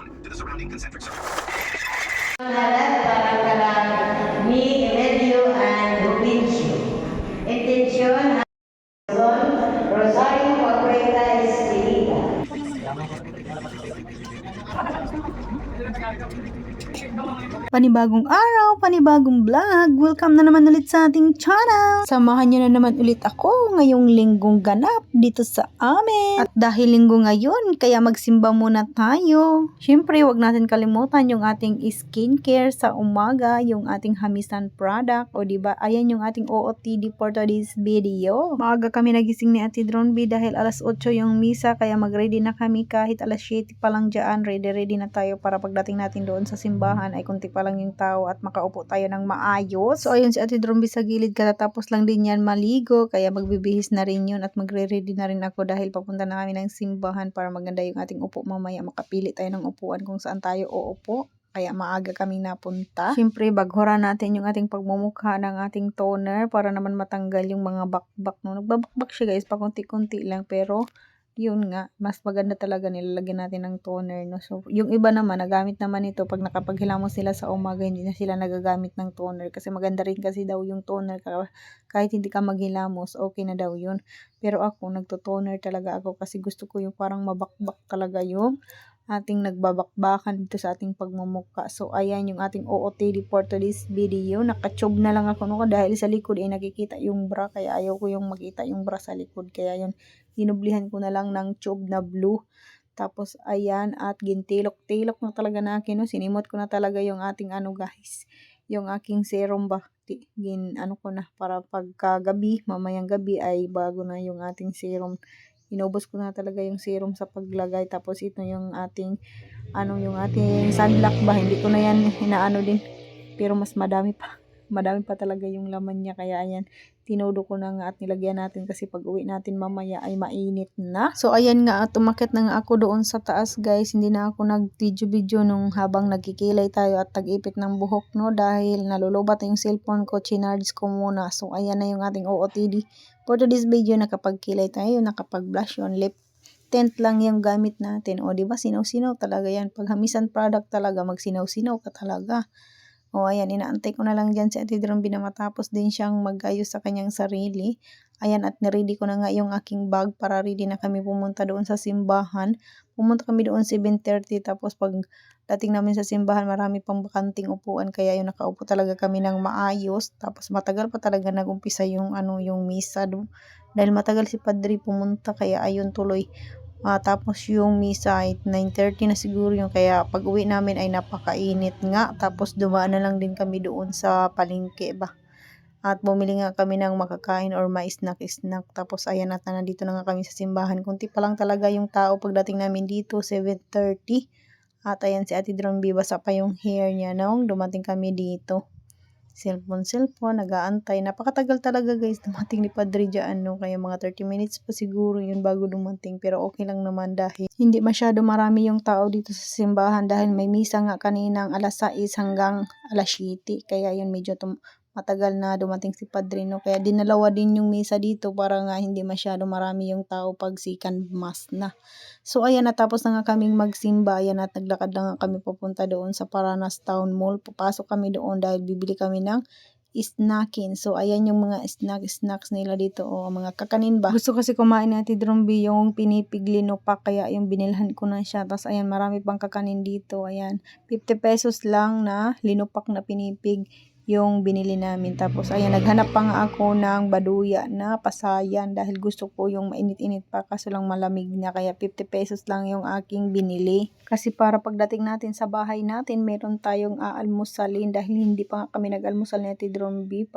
Para mi Medio and Rubincio. Intention Rosario Pacueta Estelita. Panibagong araw, panibagong vlog. Welcome na naman ulit sa ating channel. Samahan nyo na naman ulit ako ngayong linggong ganap dito sa amin. At dahil linggo ngayon, kaya magsimba muna tayo. Siyempre, wag natin kalimutan yung ating skincare sa umaga, yung ating Hamisan product. O diba, ayan yung ating OOTD for today's video. Maaga kami nagising ni Ate Dronby dahil alas 8 yung misa, kaya mag-ready na kami kahit alas 7 pa lang dyan. Ready na tayo para pagdating natin doon sa simbahan ay kunti pa lang yung tao at makaupo tayo ng maayos. So ayun si Ate Dronby sa gilid, katatapos lang din yan maligo, kaya magbibihis na rin yun at magre-ready na rin ako dahil papunta na kami ng simbahan para maganda yung ating upo mamaya. Makapili tayo ng upuan kung saan tayo uupo. Kaya maaga kaming napunta. Siyempre, baghura natin yung ating pagmumukha ng ating toner para naman matanggal yung mga bakbak. No? Nagbabakbak siya guys, pakunti-kunti lang, pero yun nga, mas maganda talaga nilalagyan natin ng toner, no? So, yung iba naman, nagamit naman ito pag nakapaghilamos sila sa umaga, hindi na sila nagagamit ng toner. Kasi maganda rin kasi daw yung toner, kahit hindi ka maghilamos, okay na daw yun. Pero ako, nagto-toner talaga ako kasi gusto ko yung parang mabakbak talaga yung ating nagbabakbakan dito sa ating pagmumukha. So, ayan yung ating OOTD for today's video. Nakatube na lang ako no, dahil sa likod ay nakikita yung bra, kaya ayaw ko yung makita yung bra sa likod. Kaya yun, dinublihan ko na lang ng tube na blue. Tapos, ayan, at gintilok-tilok na talaga na akin. No? Sinimot ko na talaga yung ating guys, yung aking serum ba. Ano ko na, para pagkagabi, mamayang gabi ay bago na yung ating serum. Inubos ko na talaga yung serum sa paglagay. Tapos ito yung ating yung ating sunblock ba, hindi ko na yan inaano din, pero mas madami pa talaga yung laman niya, kaya ayan, tinudo ko na nga at nilagyan natin kasi pag uwi natin mamaya ay mainit na. So ayan nga, at umakyat na nga ako doon sa taas guys. Hindi na ako nag-video nung habang nagkikilay tayo at tag-ipit ng buhok no, dahil nalulubat yung cellphone ko, chinarge ko muna. So ayan na yung ating OOTD for today's video. Nakapagkilay tayo, nakapag-blush on, lip tint lang yung gamit natin. O diba, sinaw-sinaw talaga yan. Pag Hamisan product talaga, magsinaw-sinaw ka talaga. O ayan, inaantay ko na lang dyan si Ate Dronby na matapos din siyang mag-ayos sa kanyang sarili. Ayan, at niready ko na nga yung aking bag para ready na kami pumunta doon sa simbahan. Pumunta kami doon 7:30, tapos pag dating namin sa simbahan, marami pang bakanting upuan, kaya yung nakaupo talaga kami ng maayos. Tapos matagal pa talaga nag-umpisa yung yung misa doon. Dahil matagal si Padre pumunta, kaya ayun tuloy. Tapos yung misa ay 9:30 na siguro yung, kaya pag uwi namin ay napakainit nga. Tapos dumaan na lang din kami doon sa palengke ba. At bumili nga kami ng makakain or ma-snack-snack. Tapos ayan, at nandito na nga kami sa simbahan. Kunti pa lang talaga yung tao pagdating namin dito, 7:30. At ayan si Ate Dronby, basa pa yung hair niya nung dumating kami dito. Cellphone, nag-aantay. Napakatagal talaga guys dumating ni Padre dyan, no? Kaya mga 30 minutes pa siguro yun bago dumating. Pero okay lang naman dahil hindi masyado marami yung tao dito sa simbahan, dahil may misa nga kaninang alas 6 hanggang alas 7. Kaya yun, medyo matagal na dumating si Padre, no? Kaya dinalawa din yung misa dito para nga hindi masyado marami yung tao pag second mass na. So ayan, natapos na nga kaming magsimba. Ayan, at naglakad na nga kami papunta doon sa Paranas Town Mall. Papasok kami doon dahil bibili kami ng snacking. So ayan yung mga snacks nila dito, o mga kakanin ba. Gusto kasi kumain ni Ate Dronby yung pinipig linopak, kaya yung binilhan ko na siya. Tapos ayan, marami pang kakanin dito. Ayan, 50 pesos lang na linopak na pinipig yung binili namin. Tapos ayan, naghanap pa nga ako ng baduya na pasayan dahil gusto ko yung mainit-init pa, kaso lang malamig na, kaya 50 pesos lang yung aking binili. Kasi para pagdating natin sa bahay natin, meron tayong aalmusalin, dahil hindi pa nga kami nag-almusal ni Ate Dronby.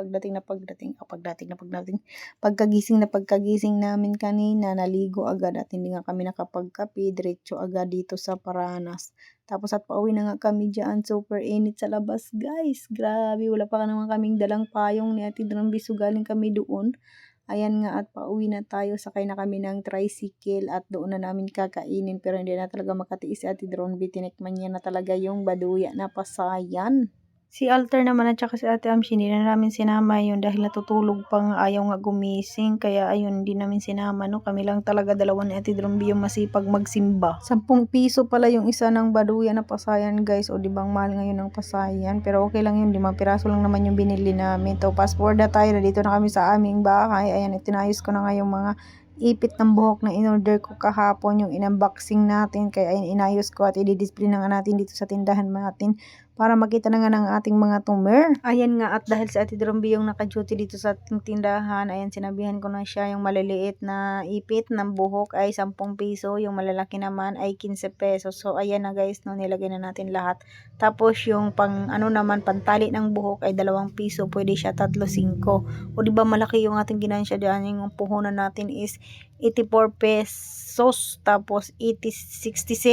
Pagkagising namin kanina, naligo agad at hindi nga kami nakapagkape, diretso agad dito sa Paranas. Tapos at pauwi na nga kami dyan. Super init sa labas guys. Grabe, wala pa naman kaming dalang payong ni Ate Dronby. So galing kami doon. Ayan nga, at pauwi na tayo. Sakay na kami ng tricycle at doon na namin kakainin. Pero hindi na talaga makatiis si Ate Dronby. Tinikman niya na talaga yung baduya na pasayan. Si Alter naman at saka si Ate Amshi, hindi na namin sinama yun dahil natutulog pa nga, ayaw nga gumising. Kaya ayun, hindi namin sinama, no. Kami lang talaga dalawa ni Ate Drumbi yung masipag magsimba. 10 piso pala yung isa ng baduyan na pasayan, guys. O, di bang mahal ngayon ng pasayan? Pero okay lang yun, 5 piraso lang naman yung binili namin. To, fast forward na tayo, na dito na kami sa aming bahay. Ayan, itinayos ko na nga yung mga ipit ng buhok na in-order ko kahapon, yung in-unboxing natin. Kaya ayun, inayos ko at i-display na nga natin dito sa tindahan natin para makita na nga ng ating mga tumer. Ayan nga, at dahil si Ate Drumbi yung naka-duty dito sa ating tindahan, ayan, sinabihan ko na siya, yung maliliit na ipit ng buhok ay 10 piso, yung malalaki naman ay 15 pesos. So ayan na, guys, no, nilagay na natin lahat. Tapos yung pang ano naman, pantali ng buhok ay 2 piso, pwede siya 3.5. O di ba malaki yung ating ginansya diyan, yung puhunan natin is 84 pesos, tapos 67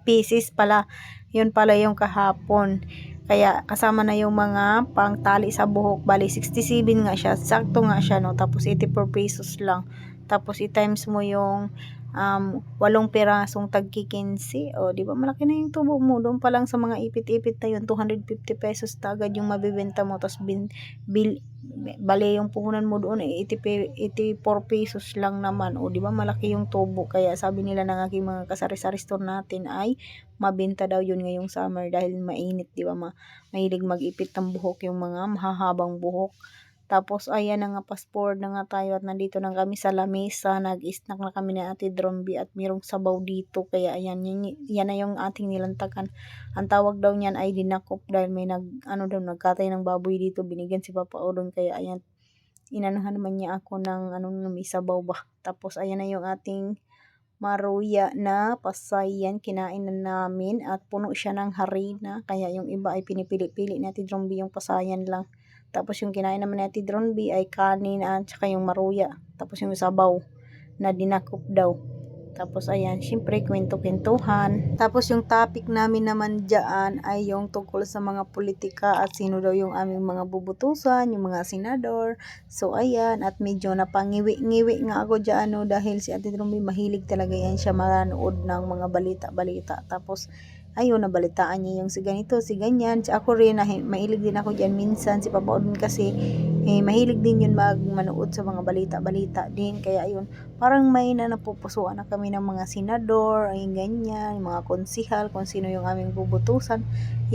pieces pala. Yun pala yung kahapon. Kaya kasama na yung mga pangtali sa buhok. Bali 67 nga siya. Sakto nga siya, no. Tapos 84 pesos lang. Tapos i-times mo yung 8 pirasong tagki 15. O, di ba malaki na yung tubo mo. Doon pa lang sa mga ipit-ipit na yun, 250 pesos tagad yung mabibenta mo. Tapos bali yung puhunan mo doon 84 pesos lang naman. O, di ba malaki yung tubo. Kaya sabi nila ng aking mga kasari-sari store natin ay mabenta daw yun ngayong summer dahil mainit, di ba, mahilig mag-ipit ng buhok yung mga mahahabang buhok. Tapos ayan na nga, fast forward na nga tayo at nandito na kami sa lamesa, nag-snack na kami ni Ate Drumbi at mayroong sabaw dito. Kaya ayan, yan na yung ating nilantakan. Ang tawag daw niyan ay dinakop dahil may nagkatay ng baboy dito, binigyan si Papa Odon. Kaya ayan, inanuhan naman niya ako ng may sabaw ba. Tapos ayan na yung ating maruya na pasayan, kinain na namin at puno siya ng harina. Kaya yung iba ay pinipili-pili ni Ate Drumbi yung pasayan lang. Tapos yung kinain naman ni Ate Drumbi ay kanin at saka yung maruya. Tapos yung sabaw na dinakop daw. Tapos ayan, syempre kwento-kwentuhan. Tapos yung topic namin naman dyan ay yung tungkol sa mga politika at sino daw yung aming mga bubutusan, yung mga senador. So ayan, at medyo napangiwi-ngiwi nga ako dyan, no, dahil si Ate Drumbi mahilig talaga yan siya manood ng mga balita-balita. Tapos ayun, nabalitaan niya yung si ganito, si ganyan. Ako rin, mahilig din ako dyan minsan. Si Papa Odin kasi mahilig din yun manood sa mga balita-balita din. Kaya ayun, parang may napupusuan na kami ng mga senador, ay ganyan, mga konsihal, kung sino yung aming bubutusan.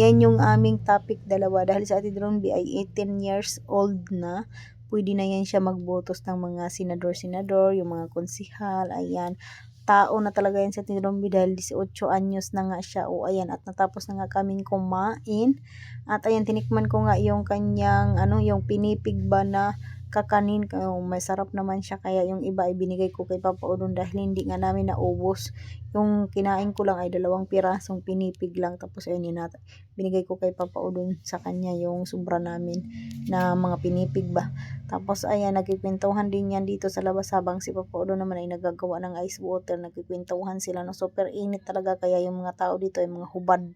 Yan yung aming topic dalawa. Dahil sa Ate Drumbi ay 18 years old na, pwede na yan siya magbotos ng mga senador, yung mga konsihal, ayan. Tao na talaga yan sa Ate Drumbi dahil 18 anyos na nga siya. O ayan, at natapos na nga kaming kumain. At ayan, tinikman ko nga yung kanyang yung pinipig ba na kakanin. May sarap naman siya. Kaya yung iba ay binigay ko kay Papa Odon dahil hindi nga namin naubos. Yung kinain ko lang ay 2 pirasong pinipig lang. Tapos ayun, binigay ko kay Papa Odon sa kanya yung sobra namin na mga pinipig ba. Tapos ayan, nagkikwentuhan din yan dito sa labas habang si Papa Odon naman ay nagagawa ng ice water. Nagkikwentuhan sila, no. Super init talaga, kaya yung mga tao dito ay mga hubad.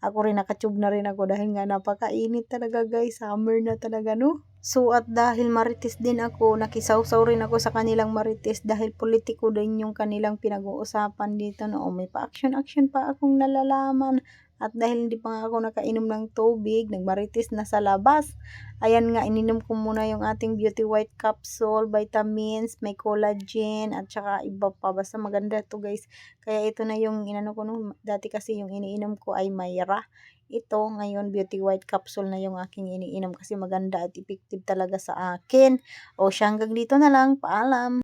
Ako rin, nakatube na rin ako dahil nga napakainit talaga, guys. Summer na talaga, no. So at dahil marites din ako, nakisawsaw rin ako sa kanilang marites dahil politiko din yung kanilang pinag-uusapan dito, no. May pa-action pa akong nalalaman. At dahil hindi pa nga ako nakainom ng tubig, nagmarites na sa labas. Ayan nga, ininom ko muna yung ating Beauty White Capsule, vitamins, may collagen, at saka iba pa. Basta maganda to, guys. Kaya ito na yung inano ko nung dati kasi yung iniinom ko ay Mayra. Ito, ngayon, Beauty White Capsule na yung aking iniinom kasi maganda at effective talaga sa akin. O siya, hanggang dito na lang. Paalam!